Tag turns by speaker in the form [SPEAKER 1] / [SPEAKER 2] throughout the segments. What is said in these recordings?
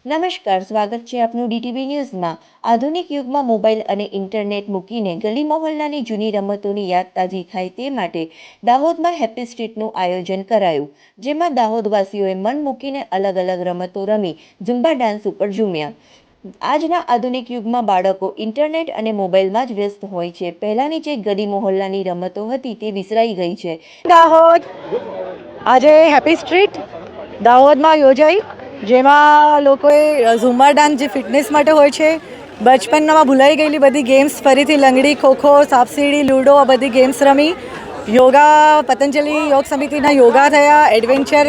[SPEAKER 1] નમસ્કાર, સ્વાગત છે આપનું ડીટીવી ન્યૂઝમાં। આધુનિક યુગમાં મોબાઈલ અને ઇન્ટરનેટ મૂકીને ગલી મહોલ્લાની જૂની રમતોની યાદ તાજી થાય તે માટે દાહોદમાં હેપી સ્ટ્રીટનું આયોજન કરાયું, જેમાં દાહોદવાસીઓએ મન મૂકીને અલગ અલગ રમતો રમી ઝુમ્બા ડાન્સ ઉપર ઝૂમ્યા। આજના આધુનિક યુગમાં બાળકો ઇન્ટરનેટ અને મોબાઈલમાં જ વ્યસ્ત હોય છે। પહેલાની જે ગલી મહોલ્લાની રમતો હતી તે વિસરાઈ ગઈ છે।
[SPEAKER 2] દાહોદ આજે હેપી સ્ટ્રીટ દાહોદમાં યોજાઈ, જેમાં લોકોએ ઝુમ્બા ડાન્સ જે ફિટનેસ માટે હોય છે, બચપનમાં ભૂલાઈ ગયેલી બધી ગેમ્સ ફરીથી લંગડી, ખોખો, સાપસીડી, લૂડો આ બધી ગેમ્સ રમી। યોગા, પતંજલિ યોગ સમિતિના યોગા થયા, એડવેન્ચર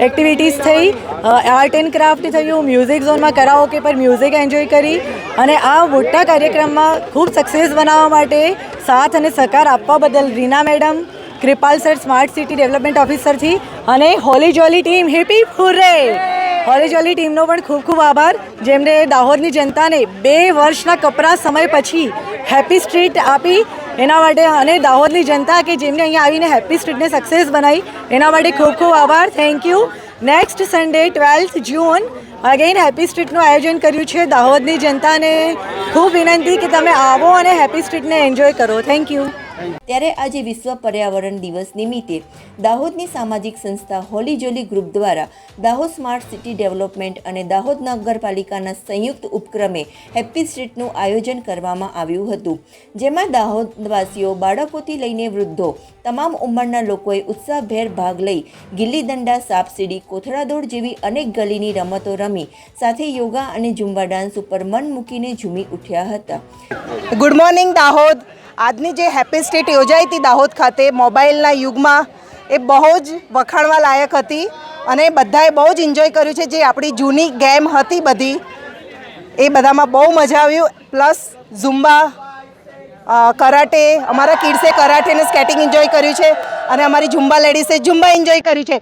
[SPEAKER 2] એક્ટિવિટીઝ થઈ, આર્ટ એન્ડ ક્રાફ્ટ થયું, મ્યુઝિક ઝોનમાં કરાઓકે પર મ્યુઝિક એન્જોય કરી। અને આ મોટા કાર્યક્રમમાં ખૂબ સક્સેસ બનાવવા માટે સાથ અને સહકાર આપવા બદલ Reena madam, Kripal sir smart city development ઓફિસરથી અને holy jolly team hip hip hurray, holy jolly ટીમનો પણ ખૂબ ખૂબ આભાર, જેમણે દાહોદની જનતાને 2 વર્ષના કપરા સમય પછી હેપી સ્ટ્રીટ આપી એના માટે, અને દાહોદની જનતા કે જેમને અહીંયા આવીને હેપી સ્ટ્રીટને સક્સેસ બનાવી એના માટે ખૂબ ખૂબ આભાર, thank you. Next Sunday 12th June again happy સ્ટ્રીટનું આયોજન કર્યું છે। દાહોદની જનતાને ખૂબ વિનંતી કે તમે આવો અને હેપી સ્ટ્રીટને એન્જોય કરો, થેન્ક યુ।
[SPEAKER 1] ત્યારે આજે વિશ્વ પર્યાવરણ દિવસ નિમિત્તે દાહોદની સામાજિક સંસ્થા હોલી જોલી ગ્રુપ દ્વારા દાહોદ સ્માર્ટ સિટી ડેવલપમેન્ટ અને દાહોદ નગરપાલિકાના સંયુક્ત ઉપક્રમે હેપી સ્ટ્રીટનું આયોજન કરવામાં આવ્યું હતું, જેમાં દાહોદવાસીઓ બાળકોથી લઈને વૃદ્ધો તમામ ઉંમરના લોકોએ ઉત્સાહભેર ભાગ લઈ ગિલ્લી દંડા, સાપસીડી, કોથળા દોડ જેવી અનેક ગલીની રમતો રમી સાથે યોગા અને ઝુમ્બા ડાન્સ ઉપર મન મૂકીને ઝૂમી ઉઠ્યા હતા।
[SPEAKER 3] Good morning Dahod. આજની જે હેપી સ્ટ્રીટ યોજાઈ હતી દાહોદ ખાતે મોબાઈલના યુગમાં, એ બહુ જ વખાણવા લાયક હતી અને બધાએ બહુ જ એન્જોય કર્યું છે। જે આપણી જૂની ગેમ હતી બધી, એ બધામાં બહુ મજા આવ્યું। પ્લસ ઝુમ્બા, કરાટે, અમારા કિડ્સે કરાટે અને સ્કેટિંગ એન્જોય કર્યું છે અને અમારી ઝુમ્બા લેડીઝે ઝુમ્બા એન્જોય કર્યું છે।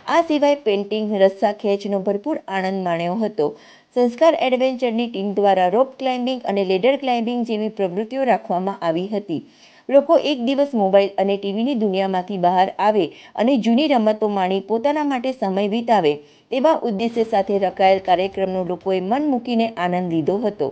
[SPEAKER 1] આ સિવાય પેઇન્ટિંગ, રસ્સા ખેંચનો ભરપૂર આનંદ માણ્યો હતો। સંસ્કાર એડવેન્ચરની ટીમ દ્વારા રોપ ક્લાઇમ્બિંગ અને લેડર ક્લાઇમ્બિંગ જેવી પ્રવૃત્તિઓ રાખવામાં આવી હતી। લોકો એક દિવસ મોબાઈલ અને ટીવીની દુનિયામાંથી બહાર આવે અને જૂની રમતો માણી પોતાના માટે સમય વિતાવે તેવા ઉદ્દેશ્ય સાથે રખાયેલ કાર્યક્રમનો લોકોએ મન મૂકીને આનંદ લીધો હતો।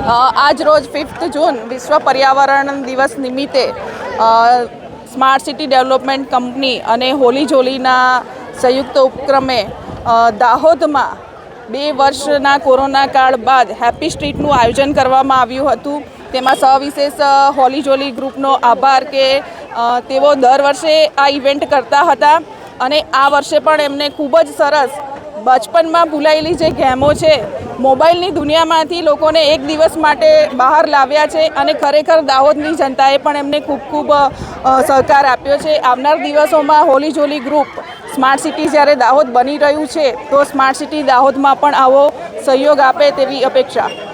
[SPEAKER 4] આજ રોજ 5th જૂન વિશ્વ પર્યાવરણ દિવસ નિમિત્તે સ્માર્ટ સિટી ડેવલપમેન્ટ કંપની અને હોલી જોલીના સંયુક્ત ઉપક્રમે દાહોદમાં 2 વર્ષના કોરોના કાળ બાદ હેપી સ્ટ્રીટનું આયોજન કરવામાં આવ્યું હતું। તેમાં સવિશેષ હોલી જોલી ગ્રુપનો આભાર કે તેઓ દર વર્ષે આ ઇવેન્ટ કરતા હતા અને આ વર્ષે પણ એમને ખૂબ જ સરસ બચપનમાં ભૂલાયેલી જે ગેમો છે, મોબાઈલની દુનિયામાંથી લોકોને એક દિવસ માટે બહાર લાવ્યા છે અને ખરેખર દાહોદની જનતાએ પણ એમને ખૂબ ખૂબ સહકાર આપ્યો છે। આવનાર દિવસોમાં હોલી જોલી ગ્રુપ સ્માર્ટ સિટી જ્યારે દાહોદ બની રહ્યું છે તો સ્માર્ટ સિટી દાહોદમાં પણ આવો સહયોગ આપે તેવી અપેક્ષા।